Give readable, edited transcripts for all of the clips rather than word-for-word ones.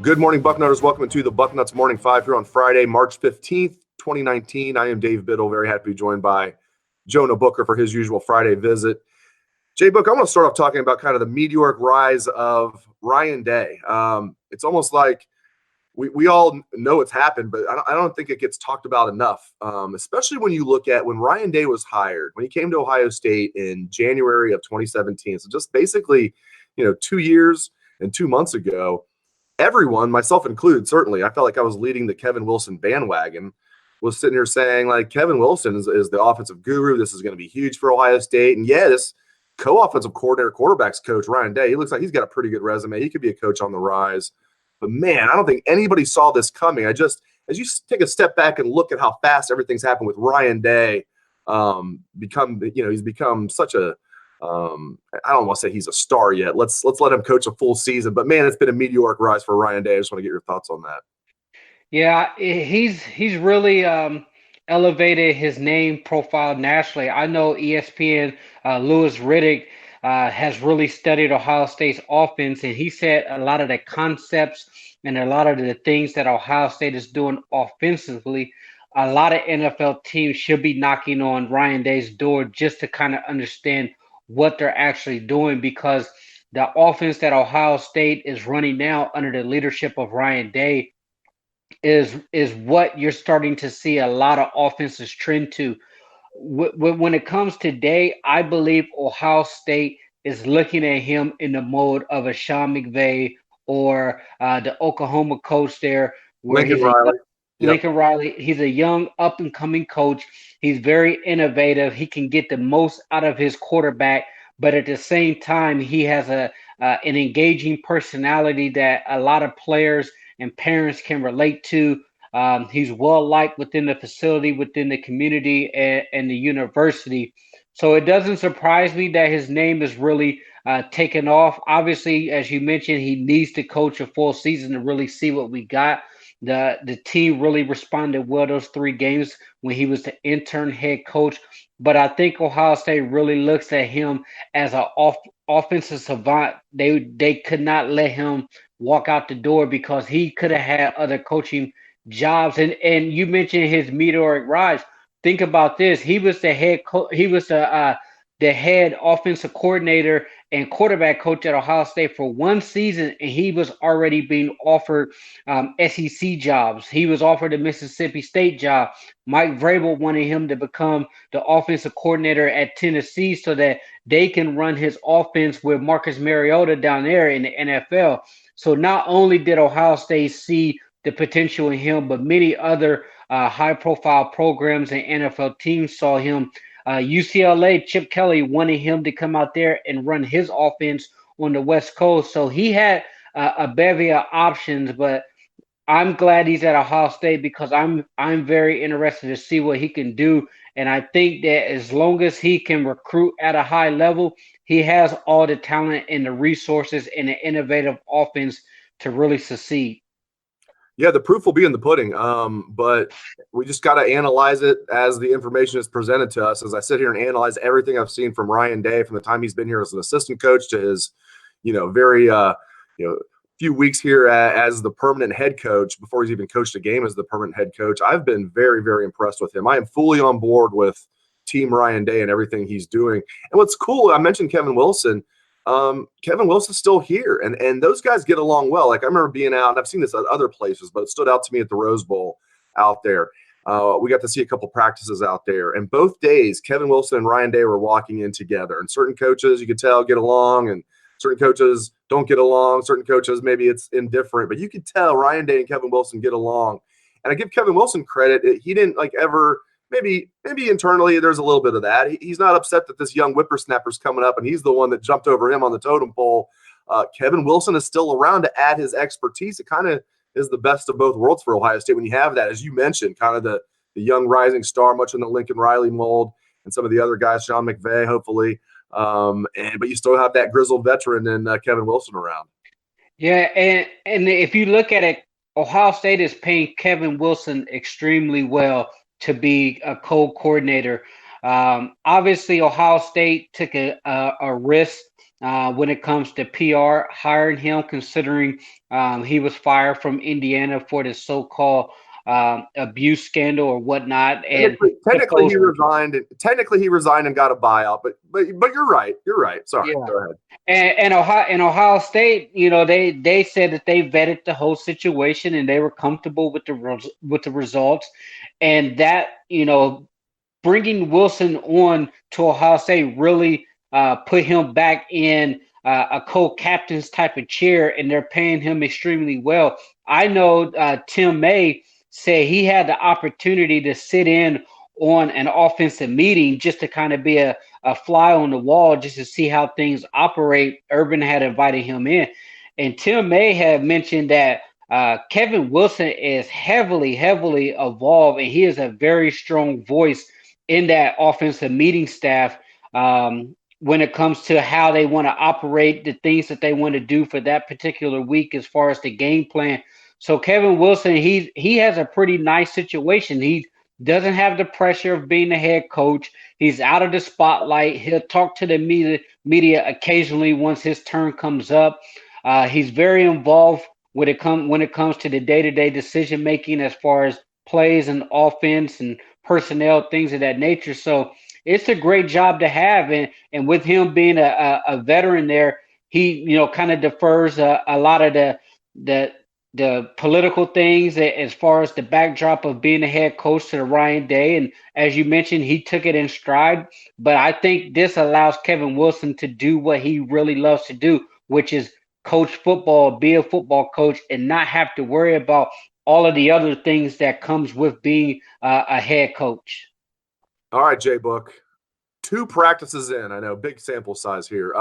Good morning, Bucknutters. Welcome to the Bucknuts Morning Five here on Friday, March 15th, 2019. I am Dave Biddle. Very happy to be joined by Jonah Booker for his usual Friday visit. Jay Book, I want to start off talking about kind of the meteoric rise of Ryan Day. It's almost like we all know it's happened, but I don't think it gets talked about enough, especially when you look at when Ryan Day was hired, when he came to Ohio State in January of 2017. So just basically, 2 years and 2 months ago. Everyone, myself included, certainly, I felt like I was leading the Kevin Wilson bandwagon, was sitting here saying, like, Kevin Wilson is the offensive guru. This is going to be huge for Ohio State. And, yeah, this co-offensive coordinator, quarterbacks coach, Ryan Day, he looks like he's got a pretty good resume. He could be a coach on the rise. But, man, I don't think anybody saw this coming. As you take a step back and look at how fast everything's happened with Ryan Day, he's become such a I don't want to say he's a star yet. Let's let him coach a full season. But, man, it's been a meteoric rise for Ryan Day. I just want to get your thoughts on that. Yeah, he's really elevated his name profile nationally. I know ESPN, Louis Riddick has really studied Ohio State's offense, and he said a lot of the concepts and a lot of the things that Ohio State is doing offensively, a lot of NFL teams should be knocking on Ryan Day's door just to kind of understand what they're actually doing, because the offense that Ohio State is running now under the leadership of Ryan Day is what you're starting to see a lot of offenses trend to. When it comes to Day, I believe Ohio State is looking at him in the mode of a Sean McVay or the Oklahoma coach there, where Lincoln Riley. He's a young up-and-coming coach. He's very innovative. He can get the most out of his quarterback, but at the same time, he has an engaging personality that a lot of players and parents can relate to. He's well-liked within the facility, within the community, and the university. So it doesn't surprise me that his name is really taken off. Obviously, as you mentioned, he needs to coach a full season to really see what we got. The team really responded well those 3 games when he was the intern head coach. But I think Ohio State really looks at him as an offensive savant. They could not let him walk out the door because he could have had other coaching jobs. And you mentioned his meteoric rise. Think about this. He was the head the head offensive coordinator and quarterback coach at Ohio State for 1 season, and he was already being offered SEC jobs. He was offered a Mississippi State job. Mike Vrabel wanted him to become the offensive coordinator at Tennessee so that they can run his offense with Marcus Mariota down there in the NFL. So not only did Ohio State see the potential in him, but many other high-profile programs and NFL teams saw him. UCLA, Chip Kelly wanted him to come out there and run his offense on the West Coast. So he had a bevy of options, but I'm glad he's at Ohio State because I'm very interested to see what he can do. And I think that as long as he can recruit at a high level, he has all the talent and the resources and the innovative offense to really succeed. Yeah, the proof will be in the pudding, but we just got to analyze it as the information is presented to us. As I sit here and analyze everything I've seen from Ryan Day from the time he's been here as an assistant coach to his, very, few weeks here as the permanent head coach before he's even coached a game as the permanent head coach. I've been very, very impressed with him. I am fully on board with Team Ryan Day and everything he's doing. And what's cool, I mentioned Kevin Wilson. Kevin Wilson's still here, and those guys get along well. Like I remember being out, and I've seen this at other places, but it stood out to me at the Rose Bowl out there. We got to see a couple practices out there, and both days Kevin Wilson and Ryan Day were walking in together. And certain coaches you could tell get along, and certain coaches don't get along. Certain coaches maybe it's indifferent, but you could tell Ryan Day and Kevin Wilson get along. And I give Kevin Wilson credit; he didn't ever. Maybe internally there's a little bit of that. He's not upset that this young whippersnapper's coming up and he's the one that jumped over him on the totem pole. Kevin Wilson is still around to add his expertise. It kind of is the best of both worlds for Ohio State when you have that, as you mentioned, kind of the the young rising star, much in the Lincoln Riley mold, and some of the other guys, Sean McVay, hopefully. But you still have that grizzled veteran and Kevin Wilson around. Yeah, and if you look at it, Ohio State is paying Kevin Wilson extremely well to be a co-coordinator. Obviously, Ohio State took a risk when it comes to PR hiring him, considering he was fired from Indiana for the so-called abuse scandal or whatnot. And technically he resigned. Technically, he resigned and got a buyout. But you're right. You're right. Sorry. Yeah. Go ahead. And Ohio State, they said that they vetted the whole situation and they were comfortable with the results, and that bringing Wilson on to Ohio State really put him back in a co-captain's type of chair, and they're paying him extremely well. I know Tim May said he had the opportunity to sit in on an offensive meeting just to kind of be a fly on the wall just to see how things operate. Urban had invited him in. And Tim May had mentioned that Kevin Wilson is heavily evolved, and he is a very strong voice in that offensive meeting staff when it comes to how they want to operate, the things that they want to do for that particular week as far as the game plan. So Kevin Wilson, he has a pretty nice situation. He doesn't have the pressure of being the head coach. He's out of the spotlight. He'll talk to the media occasionally once his turn comes up. He's very involved when it comes to the day-to-day decision making as far as plays and offense and personnel, things of that nature. So it's a great job to have, and with him being a veteran there, he kind of defers a lot of the political things as far as the backdrop of being a head coach to Ryan Day. And as you mentioned, he took it in stride. But I think this allows Kevin Wilson to do what he really loves to do, which is coach football, be a football coach, and not have to worry about all of the other things that comes with being a head coach. All right, Jay Book. 2 practices in. I know, big sample size here.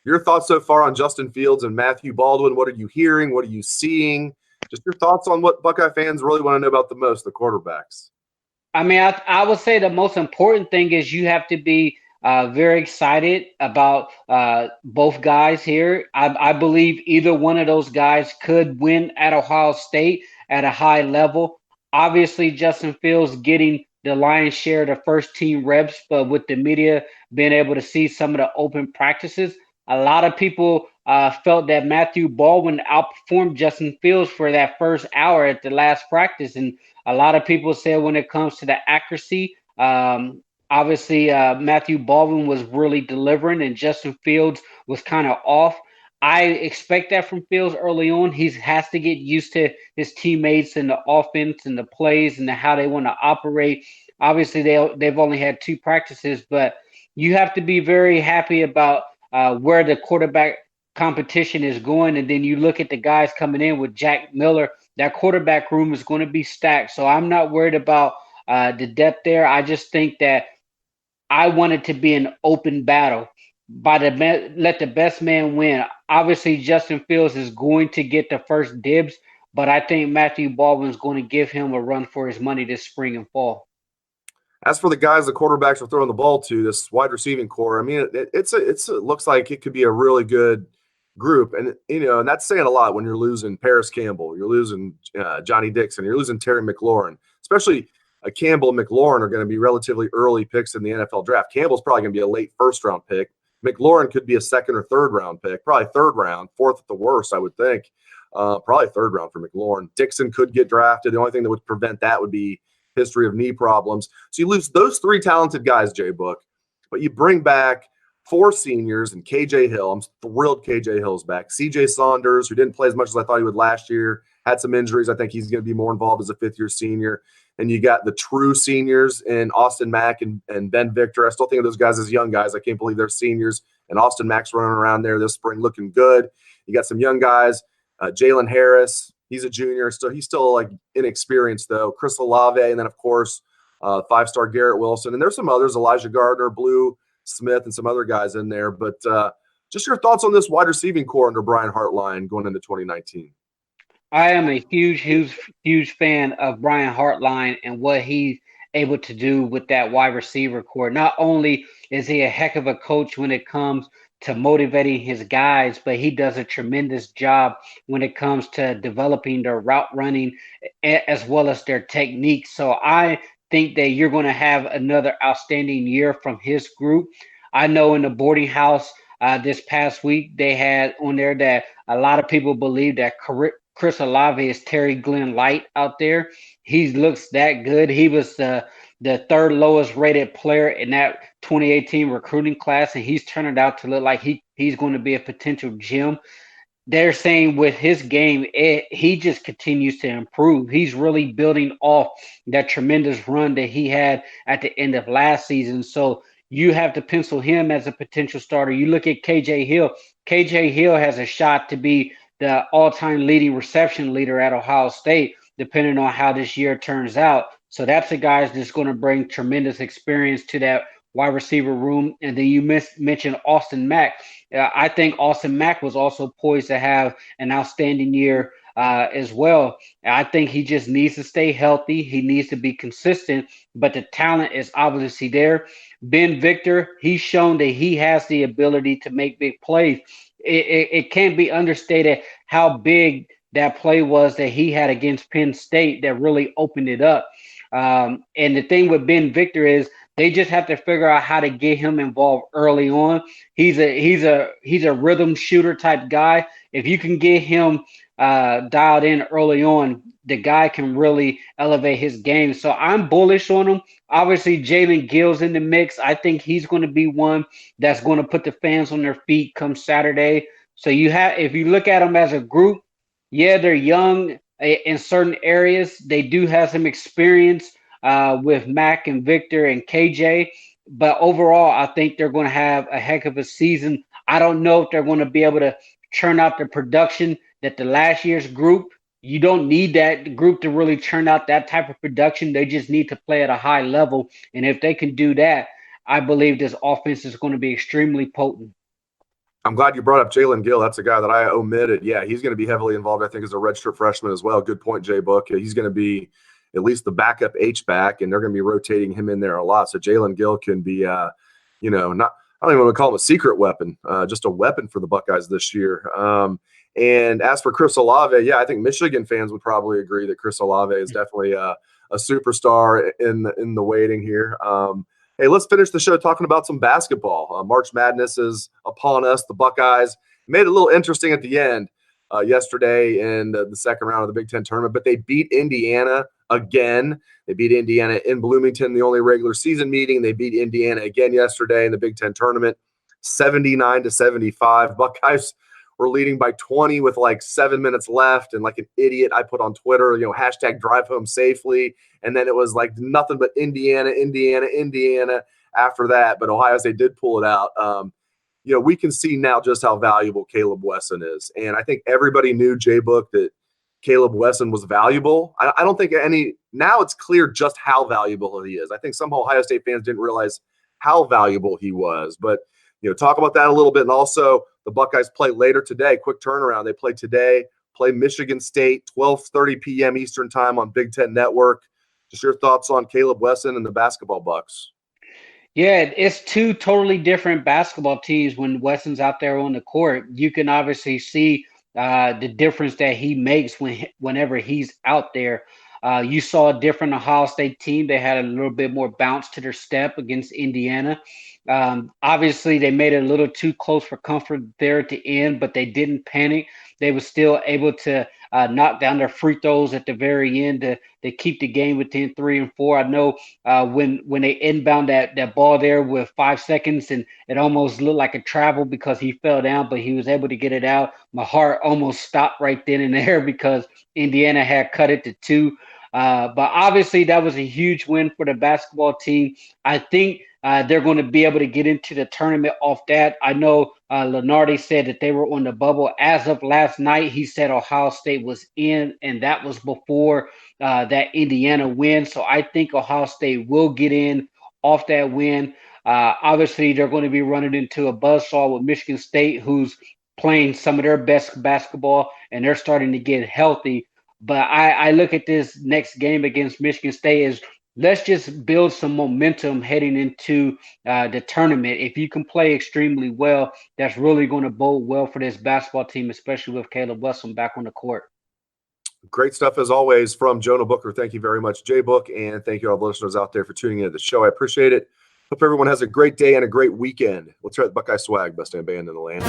Your thoughts so far on Justin Fields and Matthew Baldwin? What are you hearing? What are you seeing? Just your thoughts on what Buckeye fans really want to know about the most, the quarterbacks. I mean, I would say the most important thing is you have to be very excited about both guys here. I believe either one of those guys could win at Ohio State at a high level. Obviously, Justin Fields getting the lion's share of the first team reps, but with the media being able to see some of the open practices, a lot of people felt that Matthew Baldwin outperformed Justin Fields for that first hour at the last practice. And a lot of people said when it comes to the accuracy, obviously Matthew Baldwin was really delivering and Justin Fields was kind of off. I expect that from Fields early on. He has to get used to his teammates and the offense and the plays and how they want to operate. Obviously, they've only had 2 practices, but you have to be very happy about where the quarterback competition is going. And then you look at the guys coming in with Jack Miller, that quarterback room is going to be stacked. So I'm not worried about the depth there. I just think that I want it to be an open battle. Let the best man win. Obviously, Justin Fields is going to get the first dibs, but I think Matthew Baldwin is going to give him a run for his money this spring and fall. As for the guys the quarterbacks are throwing the ball to, this wide receiving core, I mean, it looks like it could be a really good group. And, and that's saying a lot when you're losing Paris Campbell, you're losing Johnny Dixon, you're losing Terry McLaurin, especially Campbell and McLaurin are going to be relatively early picks in the NFL draft. Campbell's probably going to be a late first-round pick. McLaurin could be a second or third-round pick, probably third round, fourth at the worst, I would think. Probably third round for McLaurin. Dixon could get drafted. The only thing that would prevent that would be history of knee problems. So you lose those 3 talented guys, Jay Book, but you bring back 4 seniors and KJ Hill. I'm thrilled KJ Hill's back. CJ Saunders, who didn't play as much as I thought he would last year, had some injuries. I think he's going to be more involved as a 5th-year senior. And you got the true seniors in Austin Mack and Ben Victor. I still think of those guys as young guys. I can't believe they're seniors. And Austin Mack's running around there this spring looking good. You got some young guys. Jalen Harris, he's a junior. He's still like inexperienced, though. Chris Olave, and then, of course, 5-star Garrett Wilson. And there's some others, Elijah Gardner, Blue Smith, and some other guys in there. But just your thoughts on this wide receiving core under Brian Hartline going into 2019. I am a huge fan of Brian Hartline and what he's able to do with that wide receiver core. Not only is he a heck of a coach when it comes to motivating his guys, but he does a tremendous job when it comes to developing their route running as well as their technique. So I think that you're going to have another outstanding year from his group. I know in the boarding house this past week they had on there that a lot of people believe that Chris Olave is Terry Glenn Light out there. He looks that good. He was the third lowest rated player in that 2018 recruiting class, and he's turning out to look like he's going to be a potential gem. They're saying with his game, he just continues to improve. He's really building off that tremendous run that he had at the end of last season. So you have to pencil him as a potential starter. You look at KJ Hill. KJ Hill has a shot to be the all-time leading reception leader at Ohio State, depending on how this year turns out. So that's a guy that's going to bring tremendous experience to that wide receiver room. And then you mentioned Austin Mack. I think Austin Mack was also poised to have an outstanding year as well. I think he just needs to stay healthy. He needs to be consistent, but the talent is obviously there. Ben Victor, he's shown that he has the ability to make big plays. It can't be understated how big that play was that he had against Penn State that really opened it up. And the thing with Ben Victor is they just have to figure out how to get him involved early on. He's a rhythm shooter type guy. If you can get him dialed in early on, the guy can really elevate his game. So I'm bullish on him. Obviously, Jaylen Gill's in the mix. I think he's going to be one that's going to put the fans on their feet come Saturday. So if you look at them as a group, yeah, they're young in certain areas. They do have some experience with Mac and Victor and KJ, but overall, I think they're going to have a heck of a season. I don't know if they're going to be able to churn out the production that the last year's group. You don't need that group to really churn out that type of production. They just need to play at a high level. And if they can do that, I believe this offense is going to be extremely potent. I'm glad you brought up Jaylen Gill. That's a guy that I omitted. Yeah, he's going to be heavily involved, I think, as a redshirt freshman as well. Good point, Jay Book. He's going to be at least the backup H-back, and they're going to be rotating him in there a lot. So Jaylen Gill can be, not I don't even want to call him a secret weapon, just a weapon for the Buckeyes this year. And as for Chris Olave, yeah, I think Michigan fans would probably agree that Chris Olave is definitely a superstar in the waiting here. Hey, let's finish the show talking about some basketball. March Madness is upon us. The Buckeyes made it a little interesting at the end yesterday in the second round of the Big Ten tournament, but they beat Indiana again. They beat Indiana in Bloomington, the only regular season meeting. They beat Indiana again yesterday in the Big Ten tournament, 79-75. Buckeyes were leading by 20 with like 7 minutes left. And like an idiot, I put on Twitter, hashtag drive home safely. And then it was like nothing but Indiana after that. But Ohio State did pull it out. We can see now just how valuable Caleb Wesson is. And I think everybody knew, J-Book, that Caleb Wesson was valuable. I don't think now it's clear just how valuable he is. I think some Ohio State fans didn't realize how valuable he was. But, talk about that a little bit. And also the Buckeyes play later today, quick turnaround. They play today, play Michigan State, 12:30 p.m. Eastern time on Big Ten Network. Just your thoughts on Caleb Wesson and the basketball Bucks. Yeah, it's two totally different basketball teams when Wesson's out there on the court. You can obviously see the difference that he makes whenever he's out there. You saw a different Ohio State team. They had a little bit more bounce to their step against Indiana. Obviously, they made it a little too close for comfort there at the end, but they didn't panic. They were still able to knock down their free throws at the very end to keep the game within 3 and 4. I know when they inbound that ball there with 5 seconds, and it almost looked like a travel because he fell down, but he was able to get it out. My heart almost stopped right then and there because Indiana had cut it to 2. But obviously, that was a huge win for the basketball team. I think they're going to be able to get into the tournament off that. I know Lenardi said that they were on the bubble. As of last night, he said Ohio State was in, and that was before that Indiana win. So I think Ohio State will get in off that win. Obviously, they're going to be running into a buzzsaw with Michigan State, who's playing some of their best basketball, and they're starting to get healthy. But I look at this next game against Michigan State as let's just build some momentum heading into the tournament. If you can play extremely well, that's really going to bode well for this basketball team, especially with Caleb Wesson back on the court. Great stuff as always from Jonah Booker. Thank you very much, Jay Book, and thank you all the listeners out there for tuning into the show. I appreciate it. Hope everyone has a great day and a great weekend. Let's hear the Buckeye swag, best damn band in the land.